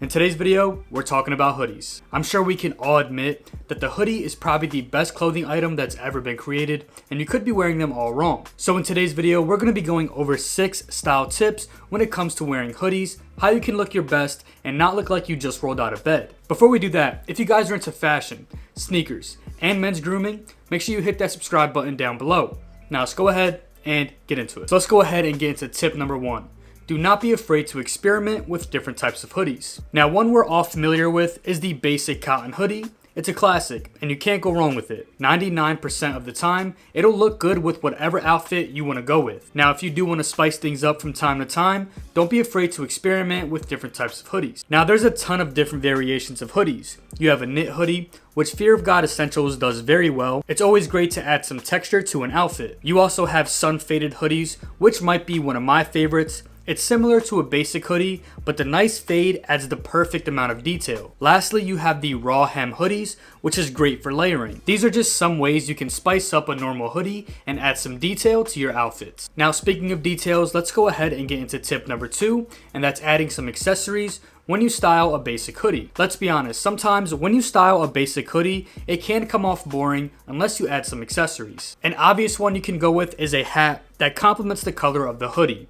In today's video, we're talking about hoodies. I'm sure we can all admit that the hoodie is probably the best clothing item that's ever been created, and you could be wearing them all wrong. So in today's video, we're going to be going over 6 style tips when it comes to wearing hoodies, how you can look your best and not look like you just rolled out of bed. Before we do that, if you guys are into fashion, sneakers, and men's grooming, make sure you hit that subscribe button down below. Now let's go ahead and get into it. So let's go ahead and get into tip number 1. Do not be afraid to experiment with different types of hoodies. Now, one we're all familiar with is the basic cotton hoodie. It's a classic, and you can't go wrong with it. 99% of the time, it'll look good with whatever outfit you want to go with. Now, if you do want to spice things up from time to time, don't be afraid to experiment with different types of hoodies. Now, there's a ton of different variations of hoodies. You have a knit hoodie, which Fear of God Essentials does very well. It's always great to add some texture to an outfit. You also have sun-faded hoodies, which might be one of my favorites. It's similar to a basic hoodie, but the nice fade adds the perfect amount of detail. Lastly, you have the raw hem hoodies, which is great for layering. These are just some ways you can spice up a normal hoodie and add some detail to your outfits. Now, speaking of details, let's go ahead and get into tip number 2, and that's adding some accessories when you style a basic hoodie. Let's be honest, sometimes when you style a basic hoodie, it can come off boring unless you add some accessories. An obvious one you can go with is a hat that complements the color of the hoodie.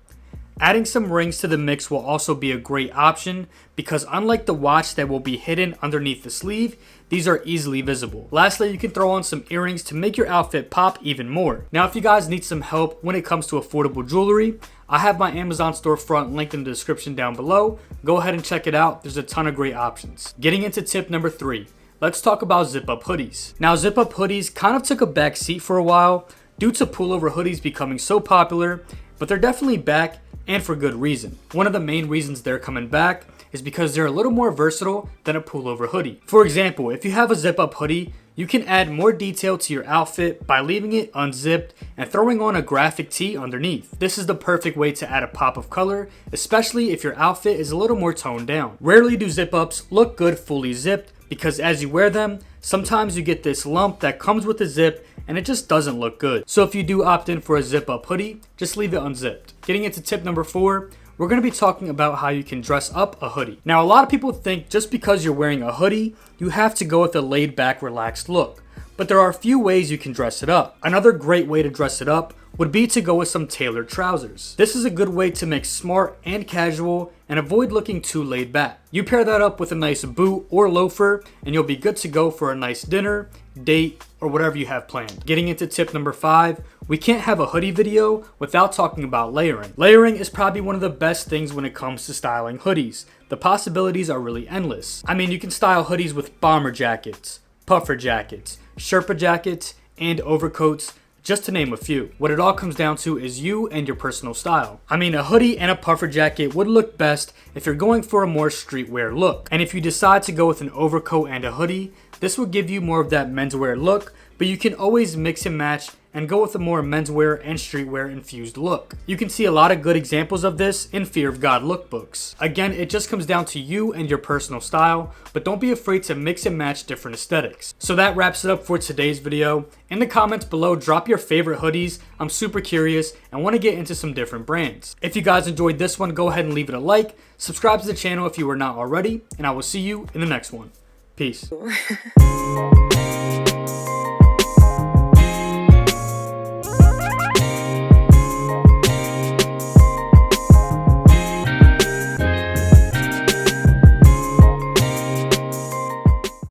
Adding some rings to the mix will also be a great option because unlike the watch that will be hidden underneath the sleeve, these are easily visible. Lastly, you can throw on some earrings to make your outfit pop even more. Now, if you guys need some help when it comes to affordable jewelry, I have my Amazon storefront linked in the description down below. Go ahead and check it out. There's a ton of great options. Getting into tip number 3, let's talk about zip-up hoodies. Now, zip-up hoodies kind of took a back seat for a while due to pullover hoodies becoming so popular, but they're definitely back, and for good reason. One of the main reasons they're coming back is because they're a little more versatile than a pullover hoodie. For example, if you have a zip-up hoodie, you can add more detail to your outfit by leaving it unzipped and throwing on a graphic tee underneath. This is the perfect way to add a pop of color, especially if your outfit is a little more toned down. Rarely do zip-ups look good fully zipped because as you wear them, sometimes you get this lump that comes with the zip and it just doesn't look good. So if you do opt in for a zip-up hoodie, just leave it unzipped. Getting into tip number 4, we're going to be talking about how you can dress up a hoodie. Now, a lot of people think just because you're wearing a hoodie, you have to go with a laid back, relaxed look. But there are a few ways you can dress it up. Another great way to dress it up would be to go with some tailored trousers. This is a good way to mix smart and casual and avoid looking too laid back. You pair that up with a nice boot or loafer and you'll be good to go for a nice dinner, date, or whatever you have planned. Getting into tip number 5, we can't have a hoodie video without talking about layering. Layering is probably one of the best things when it comes to styling hoodies. The possibilities are really endless. I mean, you can style hoodies with bomber jackets, puffer jackets, Sherpa jackets, and overcoats, just to name a few. What it all comes down to is you and your personal style. I mean, a hoodie and a puffer jacket would look best if you're going for a more streetwear look. And if you decide to go with an overcoat and a hoodie, this will give you more of that menswear look, but you can always mix and match and go with a more menswear and streetwear infused look. You can see a lot of good examples of this in Fear of God lookbooks. Again, it just comes down to you and your personal style, but don't be afraid to mix and match different aesthetics. So that wraps it up for today's video. In the comments below, drop your favorite hoodies. I'm super curious and want to get into some different brands. If you guys enjoyed this one, go ahead and leave it a like, subscribe to the channel if you are not already, and I will see you in the next one. Peace.